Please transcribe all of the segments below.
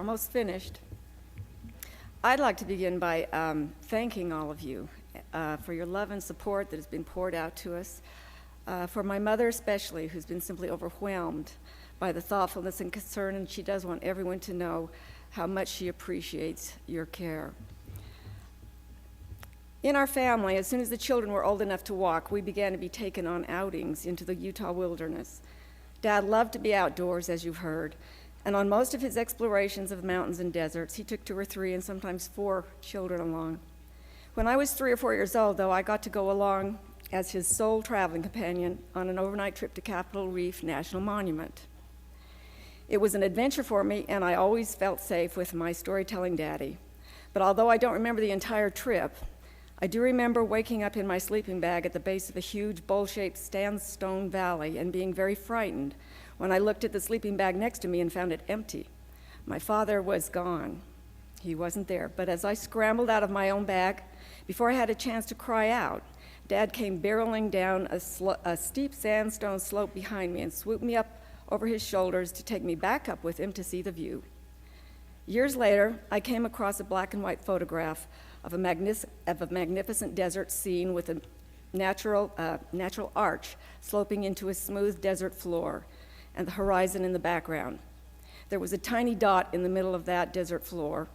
almost finished. I'd like to begin by thanking all of you for your love and support that has been poured out to us, for my mother especially, who's been simply overwhelmed by the thoughtfulness and concern, and she does want everyone to know how much she appreciates your care. In our family, as soon as the children were old enough to walk, we began to be taken on outings into the Utah wilderness. Dad loved to be outdoors, as you've heard, and on most of his explorations of mountains and deserts, he took 2 or 3 and sometimes 4 children along. When I was 3 or 4 years old, though, I got to go along as his sole traveling companion on an overnight trip to Capitol Reef National Monument. It was an adventure for me, and I always felt safe with my storytelling daddy. But although I don't remember the entire trip, I do remember waking up in my sleeping bag at the base of a huge bowl-shaped sandstone valley and being very frightened when I looked at the sleeping bag next to me and found it empty. My father was gone. He wasn't there. But as I scrambled out of my own bag, before I had a chance to cry out, Dad came barreling down a steep sandstone slope behind me and swooped me up over his shoulders to take me back up with him to see the view. Years later, I came across a black and white photograph of a magnificent desert scene with a natural arch sloping into a smooth desert floor and the horizon in the background. There was a tiny dot in the middle of that desert floor,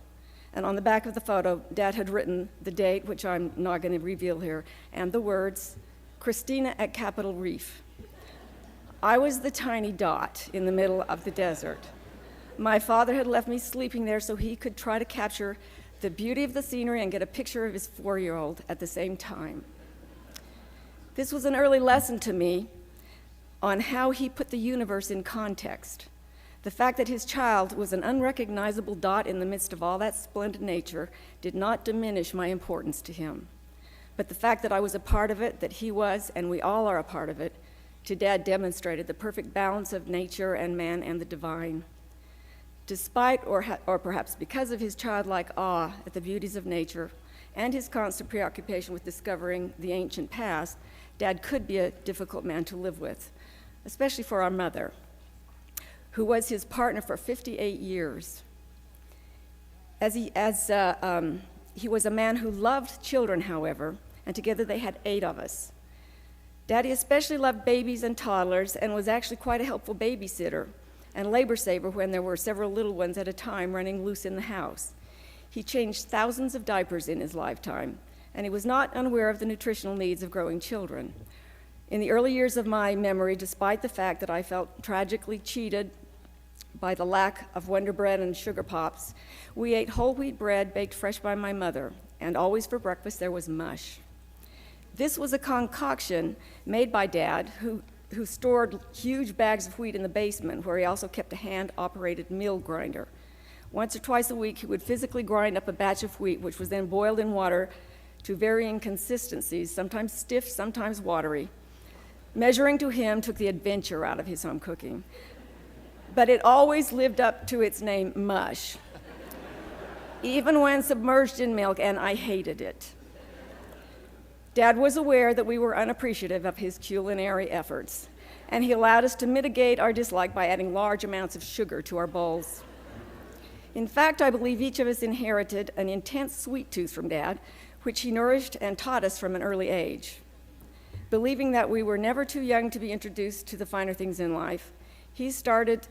and on the back of the photo, Dad had written the date, which I'm not going to reveal here, and the words, "Christina at Capitol Reef." I was the tiny dot in the middle of the desert. My father had left me sleeping there so he could try to capture the beauty of the scenery and get a picture of his 4-year-old at the same time. This was an early lesson to me on how he put the universe in context. The fact that his child was an unrecognizable dot in the midst of all that splendid nature did not diminish my importance to him. But the fact that I was a part of it, that he was, and we all are a part of it, to Dad demonstrated the perfect balance of nature and man and the divine. Despite, or perhaps because of his childlike awe at the beauties of nature and his constant preoccupation with discovering the ancient past, Dad could be a difficult man to live with, especially for our mother, who was his partner for 58 years. He was a man who loved children, however, and together they had 8 of us. Daddy especially loved babies and toddlers and was actually quite a helpful babysitter and labor saver when there were several little ones at a time running loose in the house. He changed thousands of diapers in his lifetime, and he was not unaware of the nutritional needs of growing children. In the early years of my memory, despite the fact that I felt tragically cheated by the lack of Wonder Bread and Sugar Pops, we ate whole wheat bread baked fresh by my mother, and always for breakfast there was mush. This was a concoction made by Dad, who stored huge bags of wheat in the basement, where he also kept a hand-operated mill grinder. Once or twice a week, he would physically grind up a batch of wheat, which was then boiled in water to varying consistencies, sometimes stiff, sometimes watery. Measuring to him took the adventure out of his home cooking. But it always lived up to its name, mush, even when submerged in milk, and I hated it. Dad was aware that we were unappreciative of his culinary efforts, and he allowed us to mitigate our dislike by adding large amounts of sugar to our bowls. In fact, I believe each of us inherited an intense sweet tooth from Dad, which he nourished and taught us from an early age. Believing that we were never too young to be introduced to the finer things in life, he started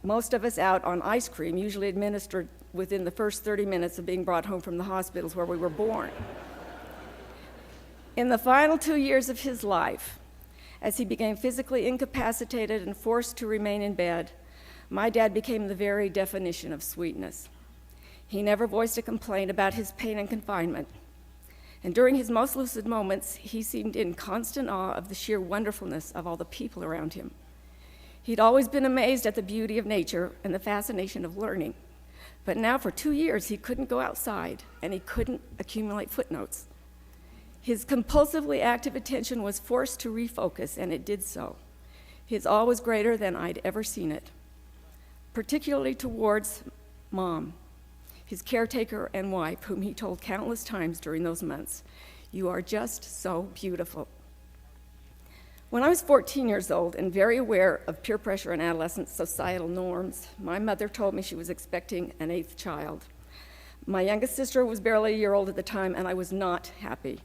most of us out on ice cream, usually administered within the first 30 minutes of being brought home from the hospitals where we were born. In the final 2 years of his life, as he became physically incapacitated and forced to remain in bed, my dad became the very definition of sweetness. He never voiced a complaint about his pain and confinement. And during his most lucid moments, he seemed in constant awe of the sheer wonderfulness of all the people around him. He'd always been amazed at the beauty of nature and the fascination of learning. But now for 2 years, he couldn't go outside, and he couldn't accumulate footnotes. His compulsively active attention was forced to refocus, and it did so. His awe was greater than I'd ever seen it, particularly towards Mom, his caretaker and wife, whom he told countless times during those months, "You are just so beautiful." When I was 14 years old and very aware of peer pressure and adolescent societal norms, my mother told me she was expecting an 8th child. My youngest sister was barely a year old at the time, and I was not happy.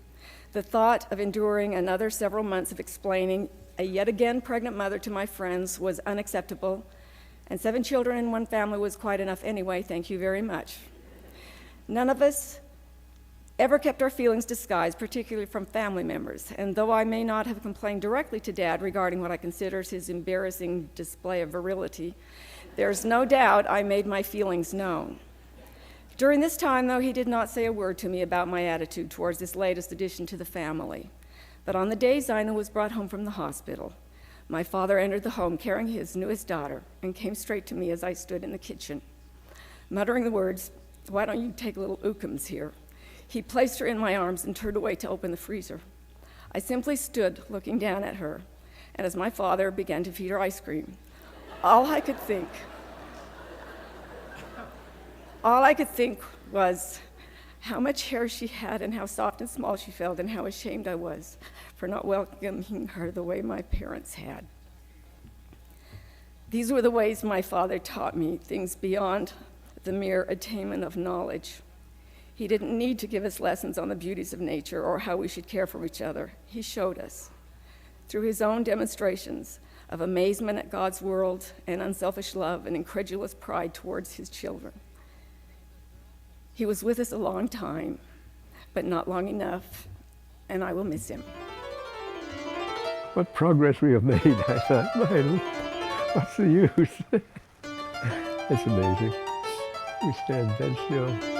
The thought of enduring another several months of explaining a yet again pregnant mother to my friends was unacceptable, and 7 children in one family was quite enough anyway, thank you very much. None of us ever kept our feelings disguised, particularly from family members, and though I may not have complained directly to Dad regarding what I considered his embarrassing display of virility, there's no doubt I made my feelings known. During this time, though, he did not say a word to me about my attitude towards this latest addition to the family. But on the day Zina was brought home from the hospital, my father entered the home carrying his newest daughter and came straight to me as I stood in the kitchen. Muttering the words, "Why don't you take little Ookums here?" He placed her in my arms and turned away to open the freezer. I simply stood looking down at her, and as my father began to feed her ice cream, all I could think was how much hair she had and how soft and small she felt and how ashamed I was for not welcoming her the way my parents had. These were the ways my father taught me things beyond the mere attainment of knowledge. He didn't need to give us lessons on the beauties of nature or how we should care for each other. He showed us through his own demonstrations of amazement at God's world and unselfish love and incredulous pride towards his children. He was with us a long time, but not long enough, and I will miss him. What progress we have made, I thought. Man, what's the use? It's amazing. We stand dead still.